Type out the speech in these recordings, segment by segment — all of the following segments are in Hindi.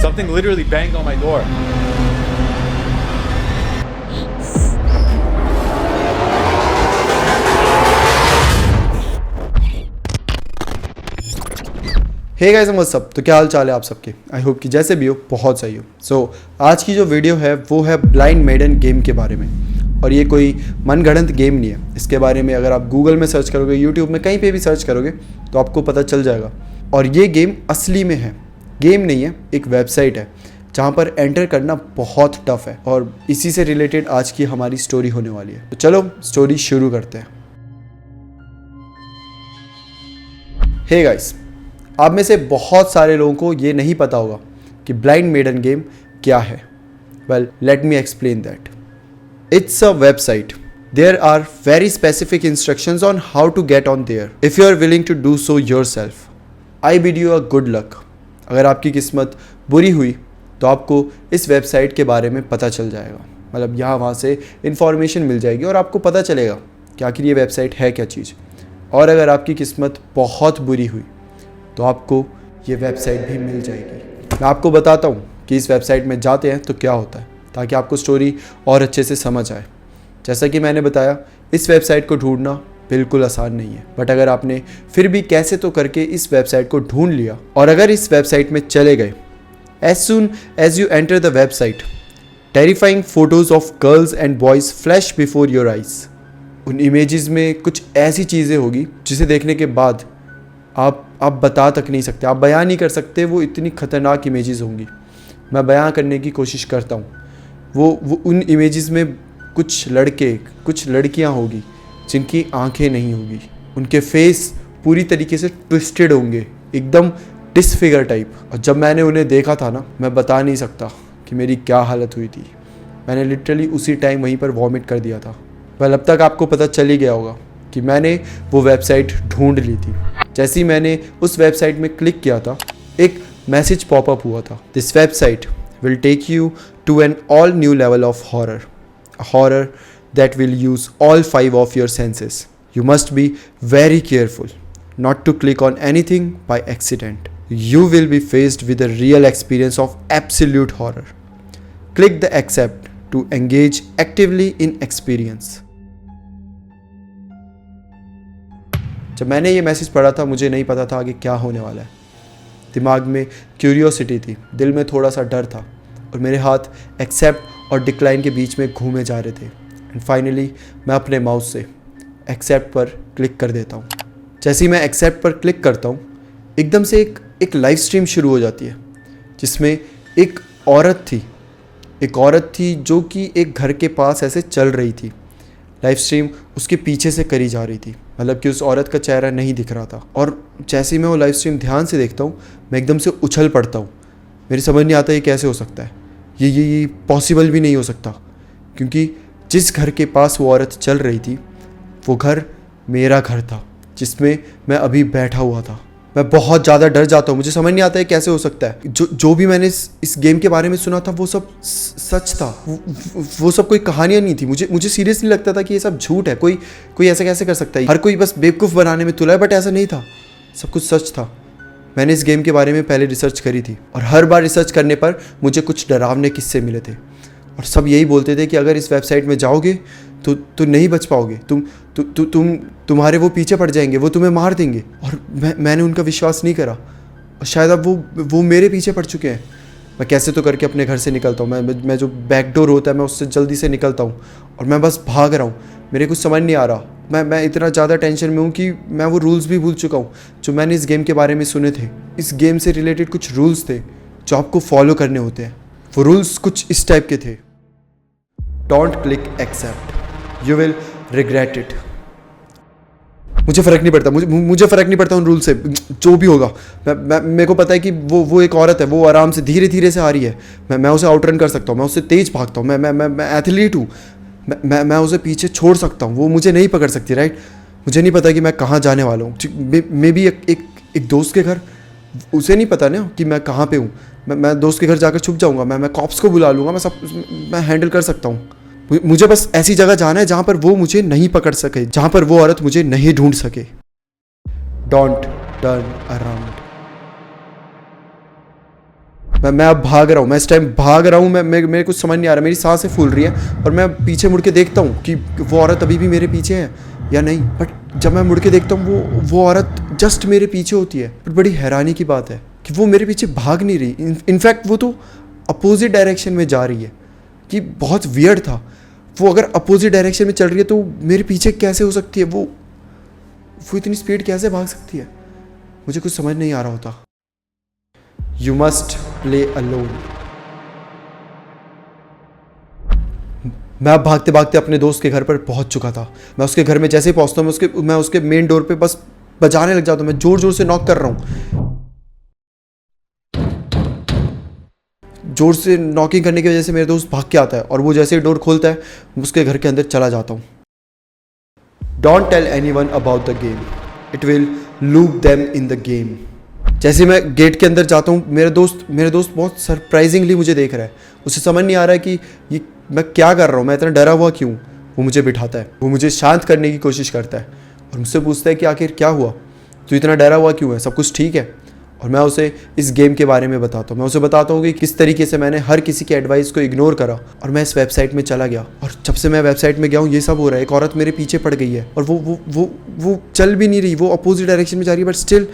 Something literally banged on my door. Hey guys what's up. तो क्या हाल चाल है आप सबके। आई होप कि जैसे भी हो बहुत सही हो। सो आज की जो वीडियो है वो है ब्लाइंड मेडन गेम के बारे में। और ये कोई मनगढ़ंत गेम नहीं है। इसके बारे में अगर आप गूगल में सर्च करोगे, यूट्यूब में कहीं पे भी सर्च करोगे तो आपको पता चल जाएगा। और ये गेम असली में है, गेम नहीं है, एक वेबसाइट है जहाँ पर एंटर करना बहुत टफ है। और इसी से रिलेटेड आज की हमारी स्टोरी होने वाली है। तो चलो स्टोरी शुरू करते हैं। हे गाइस, आप में से बहुत सारे लोगों को ये नहीं पता होगा कि ब्लाइंड मेडन गेम क्या है। Well, let me explain that. It's a website. There are very specific instructions on how to get on there if you are willing to do so yourself. I bid you a good luck. अगर आपकी किस्मत बुरी हुई तो आपको इस वेबसाइट के बारे में पता चल जाएगा। मतलब यहाँ वहाँ से इंफॉर्मेशन मिल जाएगी और आपको पता चलेगा कि आखिर ये वेबसाइट है क्या चीज़। और अगर आपकी किस्मत बहुत बुरी हुई तो आपको ये वेबसाइट भी मिल जाएगी। मैं आपको बताता हूँ कि इस वेबसाइट में जाते हैं तो क्या होता है, ताकि आपको स्टोरी और अच्छे से समझ आए। जैसा कि मैंने बताया, इस वेबसाइट को ढूंढना बिल्कुल आसान नहीं है। बट अगर आपने फिर भी कैसे तो करके इस वेबसाइट को ढूंढ लिया और अगर इस वेबसाइट में चले गए, as soon as you enter the website, terrifying photos of girls and boys flash before your eyes. उन इमेजेस में कुछ ऐसी चीज़ें होगी जिसे देखने के बाद आप बता तक नहीं सकते, आप बयान नहीं कर सकते। वो इतनी ख़तरनाक इमेजेस होंगी। मैं बयान करने की कोशिश करता हूँ। वो उन इमेजेस में कुछ लड़के, कुछ लड़कियाँ होगी जिनकी आंखें नहीं होगी, उनके फेस पूरी तरीके से ट्विस्टेड होंगे, एकदम डिसफिगर टाइप। और जब मैंने उन्हें देखा था ना, मैं बता नहीं सकता कि मेरी क्या हालत हुई थी। मैंने लिटरली उसी टाइम वहीं पर वॉमिट कर दिया था। वेल, अब तक आपको पता चल ही गया होगा कि मैंने वो वेबसाइट ढूंढ ली थी। जैसे ही मैंने उस वेबसाइट में क्लिक किया था, एक मैसेज पॉपअप हुआ था। This website will take you to an all new level of horror, horror that will use all 5 of your senses. You must be very careful not to click on anything by accident. You will be faced with a real experience of absolute horror. Click the accept to engage actively in experience. जब मैंने ये मैसेज पढ़ा था, मुझे नहीं पता था आगे क्या होने वाला है। दिमाग में क्यूरियोसिटी थी, दिल में थोड़ा सा डर था और मेरे हाथ एक्सेप्ट और डिक्लाइन के बीच में घूमे जा रहे थे। एंड फाइनली मैं अपने माउस से एक्सेप्ट पर क्लिक कर देता हूँ। जैसे ही मैं एक्सेप्ट पर क्लिक करता हूँ, एकदम से एक लाइव स्ट्रीम शुरू हो जाती है जिसमें एक औरत थी जो कि एक घर के पास ऐसे चल रही थी। लाइव स्ट्रीम उसके पीछे से करी जा रही थी, मतलब कि उस औरत का चेहरा नहीं दिख रहा था। और जैसे ही मैं वो लाइव स्ट्रीम ध्यान से देखता हूँ, मैं एकदम से उछल पड़ता हूँ। मेरी समझ नहीं आता ये कैसे हो सकता है, ये पॉसिबल भी नहीं हो सकता, क्योंकि जिस घर के पास वो औरत चल रही थी वो घर मेरा घर था जिसमें मैं अभी बैठा हुआ था। मैं बहुत ज़्यादा डर जाता हूँ। मुझे समझ नहीं आता है कैसे हो सकता है। जो भी मैंने इस गेम के बारे में सुना था वो सब सच था। वो सब कोई कहानियाँ नहीं थी। मुझे सीरियसली लगता था कि ये सब झूठ है। कोई ऐसा कैसे कर सकता है। हर कोई बस बेवकूफ़ बनाने में तुला है, बट ऐसा नहीं था, सब कुछ सच था। मैंने इस गेम के बारे में पहले रिसर्च करी थी और हर बार रिसर्च करने पर मुझे कुछ डरावने किस्से मिले थे और सब यही बोलते थे कि अगर इस वेबसाइट में जाओगे तो नहीं बच पाओगे, तुम्हारे वो पीछे पड़ जाएंगे, वो तुम्हें मार देंगे। और मैंने उनका विश्वास नहीं करा और शायद अब वो मेरे पीछे पड़ चुके हैं। मैं कैसे तो करके अपने घर से निकलता हूँ। मैं जो बैक डोर होता है मैं उससे जल्दी से निकलता हूँ और मैं बस भाग रहा हूँ। मेरे कुछ समझ नहीं आ रहा। मैं इतना ज़्यादा टेंशन में हूँ कि मैं वो रूल्स भी भूल चुका हूँ जो मैंने इस गेम के बारे में सुने थे। इस गेम से रिलेटेड कुछ रूल्स थे जो आपको फॉलो करने होते हैं। वो रूल्स कुछ इस टाइप के थे। Don't click accept, you will regret it. मुझे फ़र्क नहीं पड़ता, मुझे फ़र्क नहीं पड़ता उन रूल से, जो भी होगा। मेरे को पता है कि वो एक औरत है, वो आराम से धीरे धीरे से आ रही है। मैं उसे आउटरन कर सकता हूँ, मैं उससे तेज़ भागता हूँ, मैं एथलीट हूँ। मैं उसे पीछे छोड़ सकता हूँ, वो मुझे नहीं पकड़ सकती, राइट। मुझे नहीं पता कि मैं कहाँ जाने वाला हूँ। मे बी एक दोस्त के घर, उसे नहीं पता ना कि मैं कहाँ पे हूँ। मैं दोस्त के घर जाकर छुप जाऊँगा, मैं कॉप्स को बुला लूँगा, मैं हैंडल कर सकता हूँ। मुझे बस ऐसी जगह जाना है जहाँ पर वो मुझे नहीं पकड़ सके, जहाँ पर वो औरत मुझे नहीं ढूंढ सके। Don't turn around. मैं अब भाग रहा हूँ, मैं इस टाइम भाग रहा हूँ, मेरे कुछ समझ नहीं आ रहा, मेरी सांसें फूल रही है और मैं पीछे मुड़ के देखता हूँ कि वो औरत अभी भी मेरे पीछे है या नहीं। बट जब मैं मुड़ के देखता हूँ वो औरत जस्ट मेरे पीछे होती है। बट बड़ी हैरानी की बात है कि वो मेरे पीछे भाग नहीं रही, इनफैक्ट वो तो अपोजिट डायरेक्शन में जा रही है। कि बहुत वियर्ड था, वो अगर अपोजिट डायरेक्शन में चल रही है तो मेरे पीछे कैसे हो सकती है, वो इतनी स्पीड कैसे भाग सकती है, मुझे कुछ समझ नहीं आ रहा होता। You must play alone. मैं अब भागते भागते अपने दोस्त के घर पर पहुंच चुका था। मैं उसके घर में जैसे ही पहुंचता हूँ मैं उसके मेन डोर पे बस बजाने लग जाता हूँ। मैं जोर जोर से नॉक कर रहा हूँ। जोर से नॉकिंग करने की वजह से मेरे दोस्त भाग के आता है और वो जैसे ही डोर खोलता है मैं उसके घर के अंदर चला जाता हूँ। Don't tell anyone about the game, it will loop them in the game. जैसे मैं गेट के अंदर जाता हूँ मेरे दोस्त बहुत सरप्राइजिंगली मुझे देख रहा है। उसे समझ नहीं आ रहा है कि ये मैं क्या कर रहा हूँ, मैं इतना डरा हुआ क्यों। वो मुझे बिठाता है, वो मुझे शांत करने की कोशिश करता है और मुझसे पूछता है कि आखिर क्या हुआ, तू इतना डरा हुआ क्यों है, सब कुछ ठीक है। और मैं उसे इस गेम के बारे में बताता हूँ। मैं उसे बताता हूँ कि किस तरीके से मैंने हर किसी के एडवाइस को इग्नोर करा और मैं इस वेबसाइट में चला गया। और जब से मैं वेबसाइट में गया हूँ ये सब हो रहा है। एक औरत मेरे पीछे पड़ गई है और वो चल भी नहीं रही, वो अपोजिट डायरेक्शन में जा रही है, बट स्टिल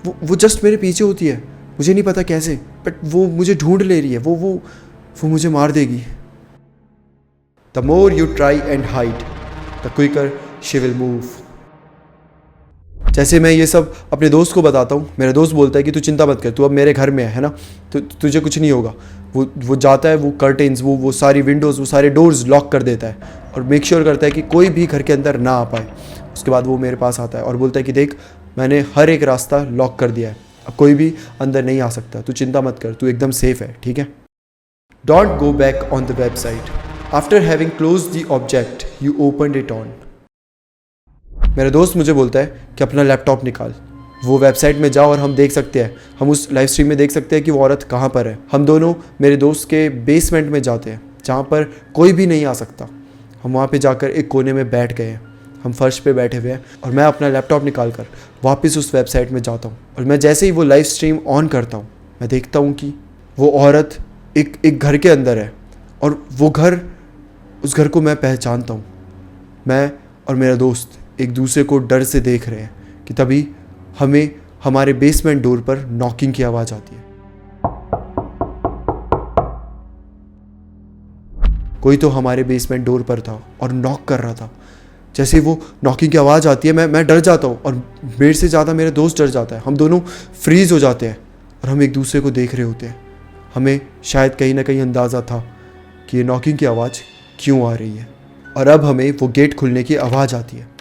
वो जस्ट मेरे पीछे होती है। मुझे नहीं पता कैसे, बट वो मुझे ढूंढ ले रही है। वो मुझे मार देगी। The more you try and hide the quicker she will move. जैसे मैं ये सब अपने दोस्त को बताता हूँ, मेरा दोस्त बोलता है कि तू चिंता मत कर, तू अब मेरे घर में है ना, तो तुझे कुछ नहीं होगा। वो जाता है, वो कर्टेन्स, वो सारी विंडोज़, वो सारे डोर्स लॉक कर देता है और मेक श्योर करता है कि कोई भी घर के अंदर ना आ पाए। उसके बाद वो मेरे पास आता है और बोलता है कि देख, मैंने हर एक रास्ता लॉक कर दिया है, अब कोई भी अंदर नहीं आ सकता, तू चिंता मत कर, तू एकदम सेफ है, ठीक है। Don't go back on the website after having close the object you opened it on. मेरा दोस्त मुझे बोलता है कि अपना लैपटॉप निकाल, वो वेबसाइट में जाओ और हम देख सकते हैं, हम उस लाइव स्ट्रीम में देख सकते हैं कि वो औरत कहाँ पर है। हम दोनों मेरे दोस्त के बेसमेंट में जाते हैं जहाँ पर कोई भी नहीं आ सकता। हम वहाँ पे जाकर एक कोने में बैठ गए हैं, हम फर्श पे बैठे हुए हैं और मैं अपना लैपटॉप निकाल कर वापस उस वेबसाइट में जाता हूँ। और मैं जैसे ही वो लाइव स्ट्रीम ऑन करता हूँ मैं देखता हूँ कि वो औरत एक घर के अंदर है और उस घर को मैं पहचानता हूँ। मैं और मेरा दोस्त एक दूसरे को डर से देख रहे हैं कि तभी हमें हमारे बेसमेंट डोर पर नॉकिंग की आवाज़ आती है। कोई तो हमारे बेसमेंट डोर पर था और नॉक कर रहा था। जैसे वो नॉकिंग की आवाज़ आती है मैं डर जाता हूँ और मेरे से ज़्यादा मेरा दोस्त डर जाता है। हम दोनों फ्रीज हो जाते हैं और हम एक दूसरे को देख रहे होते हैं। हमें शायद कहीं ना कहीं अंदाज़ा था कि ये नॉकिंग की आवाज़ क्यों आ रही है। और अब हमें वो गेट खुलने की आवाज़ आती है।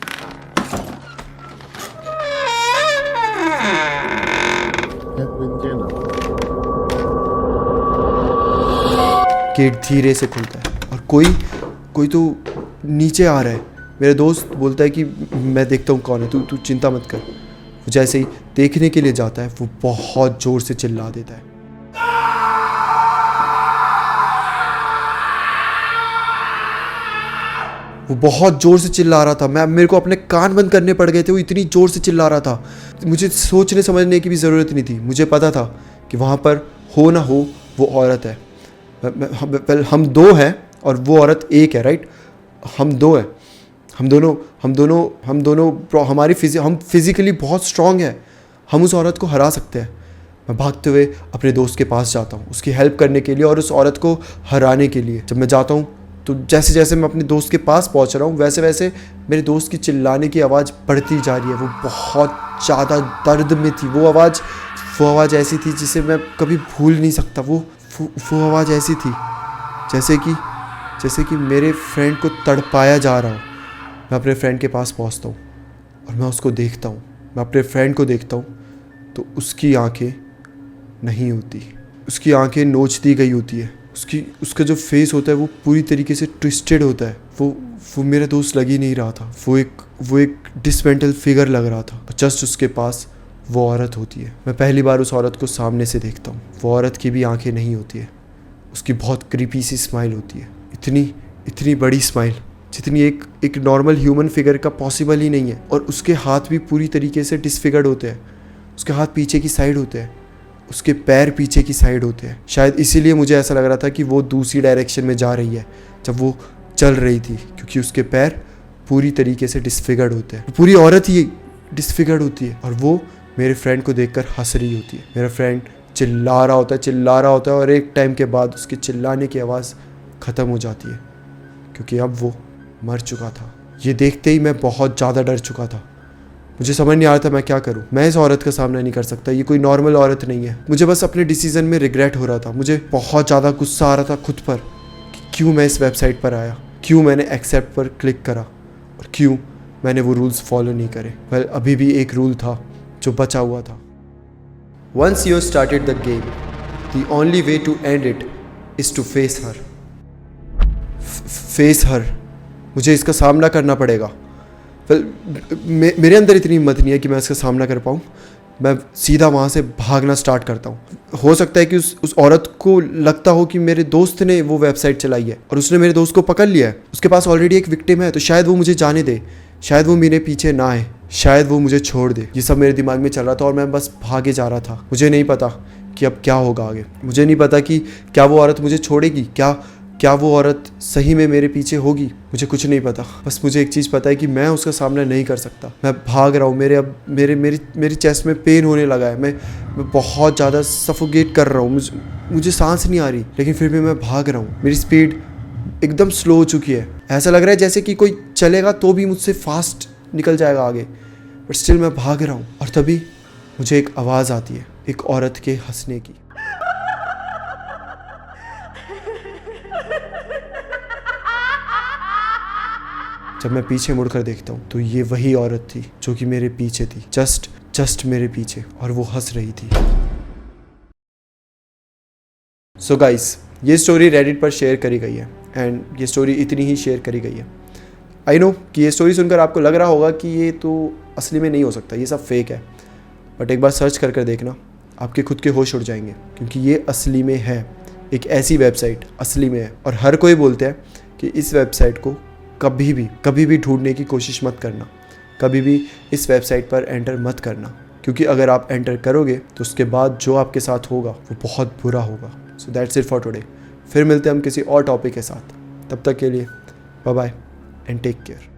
गेट धीरे से खुलता है और कोई तो नीचे आ रहा है। मेरा दोस्त बोलता है कि मैं देखता हूँ कौन है, तू चिंता मत कर। वो जैसे ही देखने के लिए जाता है वो बहुत ज़ोर से चिल्ला देता है। वो बहुत ज़ोर से चिल्ला रहा था। मेरे को अपने कान बंद करने पड़ गए थे, वो इतनी ज़ोर से चिल्ला रहा था। मुझे सोचने समझने की भी ज़रूरत नहीं थी। मुझे पता था कि वहाँ पर हो ना हो वो औरत है। हम दो हैं और वो औरत एक है, राइट। हम दो हैं, हम दोनों हम फिज़िकली बहुत स्ट्रांग हैं। हम उस औरत को हरा सकते हैं। मैं भागते हुए अपने दोस्त के पास जाता हूँ उसकी हेल्प करने के लिए और उस औरत को हराने के लिए। जब मैं जाता हूँ तो जैसे जैसे मैं अपने दोस्त के पास पहुँच रहा हूँ वैसे वैसे मेरे दोस्त की चिल्लाने की आवाज़ बढ़ती जा रही है। वो बहुत ज़्यादा दर्द में थी। वो आवाज़ ऐसी थी जिसे मैं कभी भूल नहीं सकता। वो आवाज़ ऐसी थी जैसे कि मेरे फ्रेंड को तड़पाया जा रहा हो। मैं अपने फ्रेंड के पास पहुँचता हूँ और मैं उसको देखता हूँ। मैं अपने फ्रेंड को देखता हूँ तो उसकी आंखें नहीं होती, उसकी आंखें नोच दी गई होती है। उसका जो फेस होता है वो पूरी तरीके से ट्विस्टेड होता है। वो मेरा दोस्त लग ही नहीं रहा था। वो एक डिसमेंटल फिगर लग रहा था। जस्ट उसके पास वो औरत होती है। मैं पहली बार उस औरत को सामने से देखता हूँ। वो औरत की भी आंखें नहीं होती है। उसकी बहुत क्रीपी सी स्माइल होती है, इतनी बड़ी स्माइल जितनी एक नॉर्मल ह्यूमन फिगर का पॉसिबल ही नहीं है। और उसके हाथ भी पूरी तरीके से डिसफिगर्ड होते हैं। उसके हाथ पीछे की साइड होते हैं उसके पैर पीछे की साइड होते हैं। शायद इसीलिए मुझे ऐसा लग रहा था कि वो दूसरी डायरेक्शन में जा रही है जब वो चल रही थी, क्योंकि उसके पैर पूरी तरीके से डिसफिगर्ड होते हैं। पूरी औरत ही डिसफिगर्ड होती है और वो मेरे फ्रेंड को देखकर हंस रही होती है। मेरा फ्रेंड चिल्ला रहा होता है और एक टाइम के बाद उसके चिल्लाने की आवाज़ ख़त्म हो जाती है, क्योंकि अब वो मर चुका था। ये देखते ही मैं बहुत ज़्यादा डर चुका था। मुझे समझ नहीं आ रहा था मैं क्या करूं। मैं इस औरत का सामना नहीं कर सकता, ये कोई नॉर्मल औरत नहीं है। मुझे बस अपने डिसीजन में रिग्रेट हो रहा था। मुझे बहुत ज़्यादा गुस्सा आ रहा था खुद पर कि क्यों मैं इस वेबसाइट पर आया, क्यों मैंने एक्सेप्ट पर क्लिक करा और क्यों मैंने वो रूल्स फॉलो नहीं करे। वेल, अभी भी एक रूल था जो बचा हुआ था। Once you started the game, the only way to end it is to face her. Face her, मुझे इसका सामना करना पड़ेगा। मेरे अंदर इतनी हिम्मत नहीं है कि मैं इसका सामना कर पाऊँ। मैं सीधा वहाँ से भागना स्टार्ट करता हूँ। हो सकता है कि उस औरत को लगता हो कि मेरे दोस्त ने वो वेबसाइट चलाई है और उसने मेरे दोस्त को पकड़ लिया है, उसके पास ऑलरेडी एक विक्टिम है, तो शायद वो मुझे जाने दे, शायद वो मेरे पीछे ना आए, शायद वो मुझे छोड़ दे। ये सब मेरे दिमाग में चल रहा था और मैं बस भागे जा रहा था। मुझे नहीं पता कि अब क्या होगा आगे। मुझे नहीं पता कि क्या वो औरत मुझे छोड़ेगी, क्या वो औरत सही में मेरे पीछे होगी। मुझे कुछ नहीं पता। बस मुझे एक चीज़ पता है कि मैं उसका सामना नहीं कर सकता। मैं भाग रहा हूँ। मेरी चेस्ट में पेन होने लगा है। मैं बहुत ज़्यादा सफोकेट कर रहा हूँ। मुझे सांस नहीं आ रही, लेकिन फिर भी मैं भाग रहा हूँ। मेरी स्पीड एकदम स्लो हो चुकी है। ऐसा लग रहा है जैसे कि कोई चलेगा तो भी मुझसे फास्ट निकल जाएगा आगे, बट स्टिल मैं भाग रहा हूँ। और तभी मुझे एक आवाज़ आती है, एक औरत के हंसने की। जब मैं पीछे मुड़कर देखता हूँ तो ये वही औरत थी जो कि मेरे पीछे थी, जस्ट मेरे पीछे, और वो हंस रही थी। सो गाइस, ये स्टोरी रेडिट पर शेयर करी गई है एंड ये स्टोरी इतनी ही शेयर करी गई है। आई नो कि ये स्टोरी सुनकर आपको लग रहा होगा कि ये तो असली में नहीं हो सकता, ये सब फेक है, बट एक बार सर्च कर देखना, आपके खुद के होश उड़ जाएंगे, क्योंकि ये असली में है। एक ऐसी वेबसाइट असली में है और हर कोई बोलते हैं कि इस वेबसाइट को कभी भी ढूंढने की कोशिश मत करना, कभी भी इस वेबसाइट पर एंटर मत करना, क्योंकि अगर आप एंटर करोगे तो उसके बाद जो आपके साथ होगा वो बहुत बुरा होगा। So that's it for today. फिर मिलते हैं हम किसी और टॉपिक के साथ। तब तक के लिए bye bye and take care.